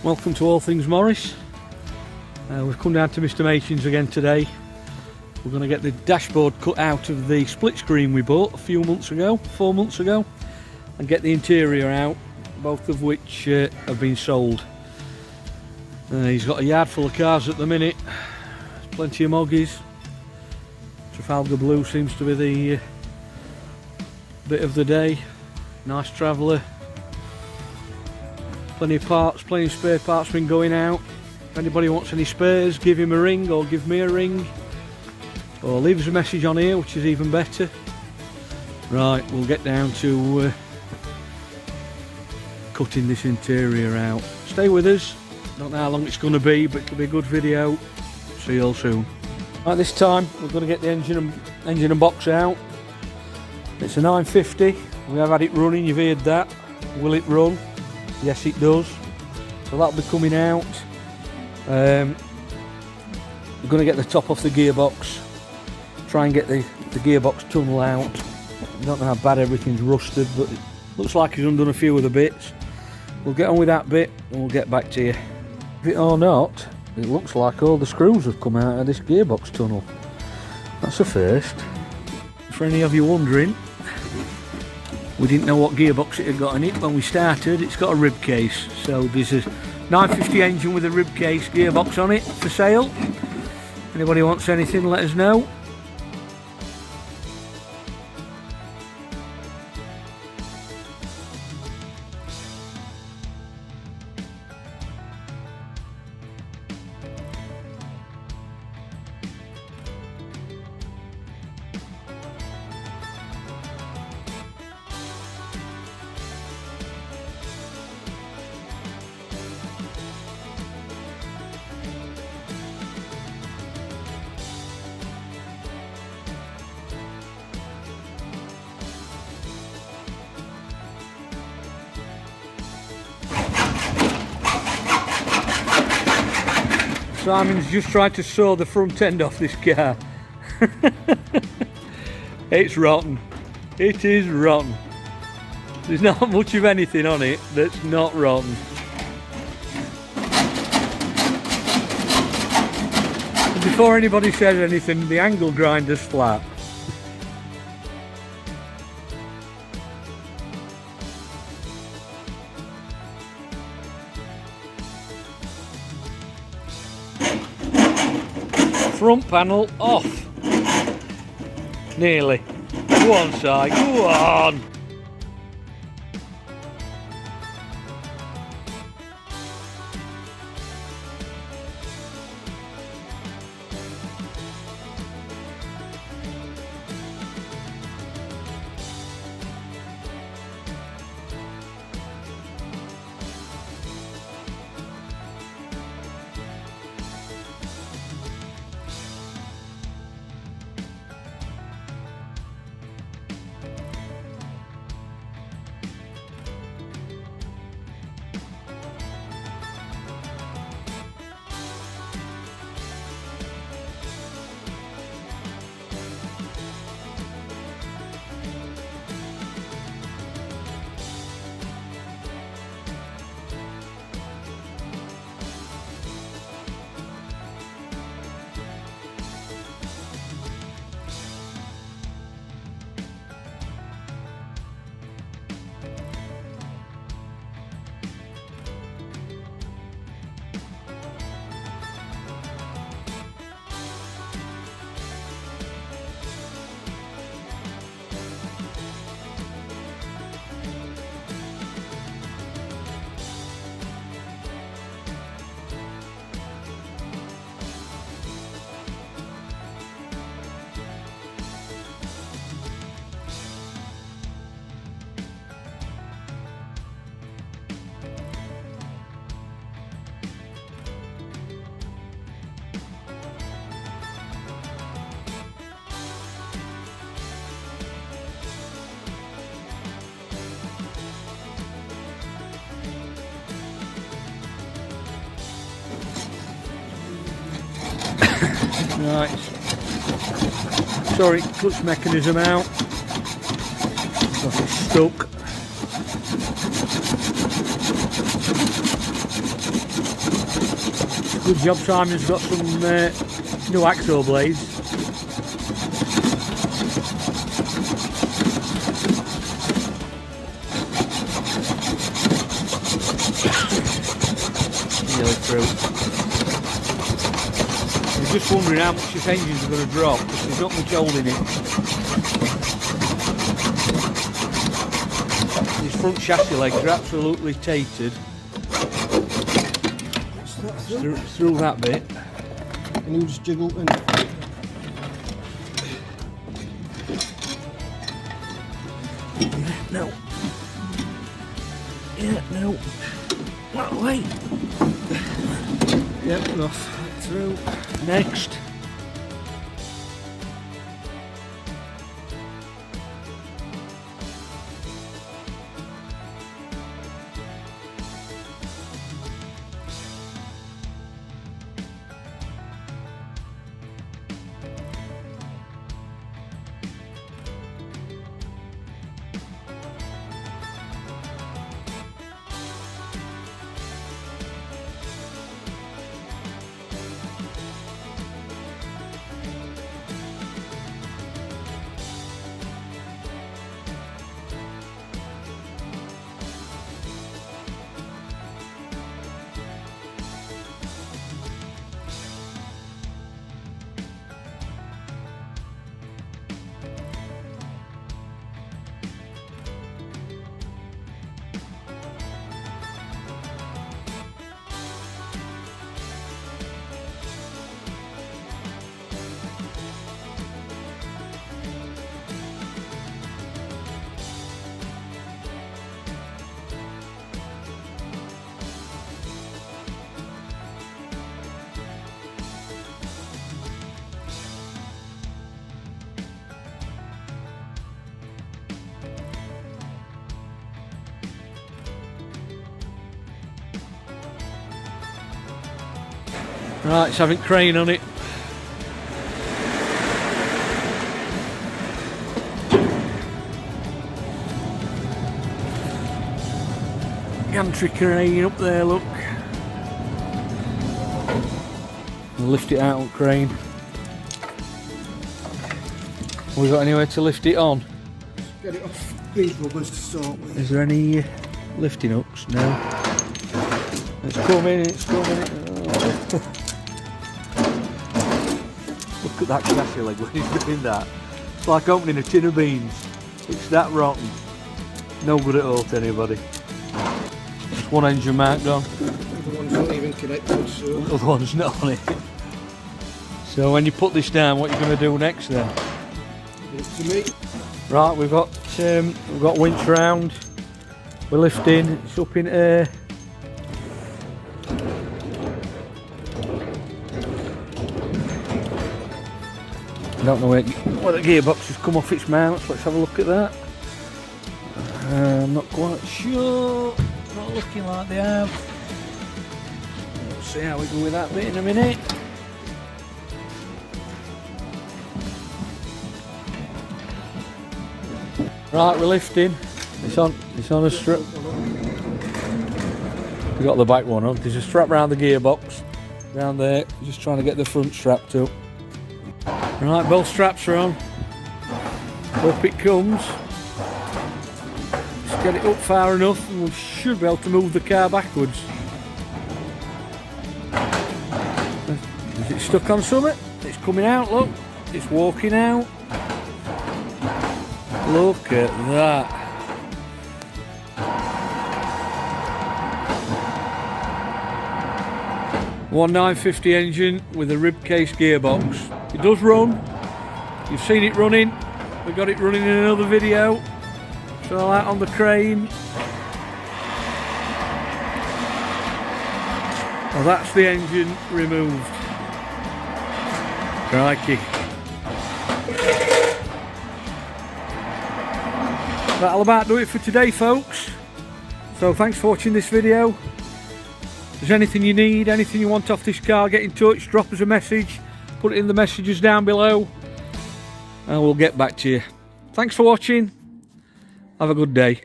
Welcome to All Things Morris. We've come down to Mr Machin's again today. We're going to get the dashboard cut out of the split screen we bought a few months ago, 4 months ago, and get the interior out, both of which have been sold. He's got a yard full of cars at the minute. There's plenty of Moggies. Trafalgar Blue seems to be the bit of the day. Nice Traveller. Plenty of parts, plenty of spare parts been going out. If anybody wants any spares, give him a ring or give me a ring. Or leave us a message on here, which is even better. Right, we'll get down to cutting this interior out. Stay with us. Don't know how long it's going to be, but it'll be a good video. See you all soon. Right, this time we're going to get the engine and box out. It's a 950. We have had it running, you've heard that. Will it run? Yes, it does. So that'll be coming out. We're going to get the top off the gearbox. Try and get the gearbox tunnel out. I don't know how bad everything's rusted, but it looks like he's undone a few of the bits. We'll get on with that bit and we'll get back to you. If it or not, it looks like all the screws have come out of this gearbox tunnel. That's a first. For any of you wondering, we didn't know what gearbox it had got in it when we started. It's got a rib case, so there's a 950 engine with a rib case gearbox on it for sale. Anybody wants anything, let us know. Simon's just tried to saw the front end off this car. It's rotten. It is rotten. There's not much of anything on it that's not rotten. And before anybody says anything, the angle grinder's flat. Front panel off. Nearly. Go on, Si, go on. Right, sorry, clutch mechanism out, got it stuck. Good job Simon's got some new Axo blades. Nearly through. I'm just wondering how much this engine's going to drop, because there's not much holding it. These front chassis legs are absolutely tapered. Through that bit. And you just jiggle and... No. Yeah, no. That way. Yep, enough. Through. Next. Right, it's having crane on it. Gantry crane up there, look. We'll lift it out on crane. We got anywhere to lift it on? Get it off these rubbers to start with. Is there any lifting hooks? No. It's coming, it's coming. Oh. Look at that chassis leg when he's doing that. It's like opening a tin of beans. It's that rotten. No good at all to anybody. Just one engine mark gone. The other one's not even connected, so... The other one's not on it. So when you put this down, what are you going to do next then? It's to me. Right, we've got winch round. We're lifting. It's up in air. I don't know where the gearbox has come off its mounts. Let's have a look at that. I'm not quite sure. Not looking like they have. We'll see how we go with that bit in a minute. Right, we're lifting. It's on a strap. We got the back one on. There's a strap round the gearbox. Down there. Just trying to get the front strap up. Right, both straps are on. Up it comes. Just get it up far enough and we should be able to move the car backwards. Is it stuck on something? It's coming out, look. It's walking out. Look at that. One 950 engine with a rib case gearbox. It does run. You've seen it running. We got it running in another video. So that on the crane. Well, that's the engine removed. Crikey. That'll about do it for today, folks. So thanks for watching this video. If there's anything you need, anything you want off this car, get in touch, drop us a message, put it in the messages down below, and we'll get back to you. Thanks for watching. Have a good day.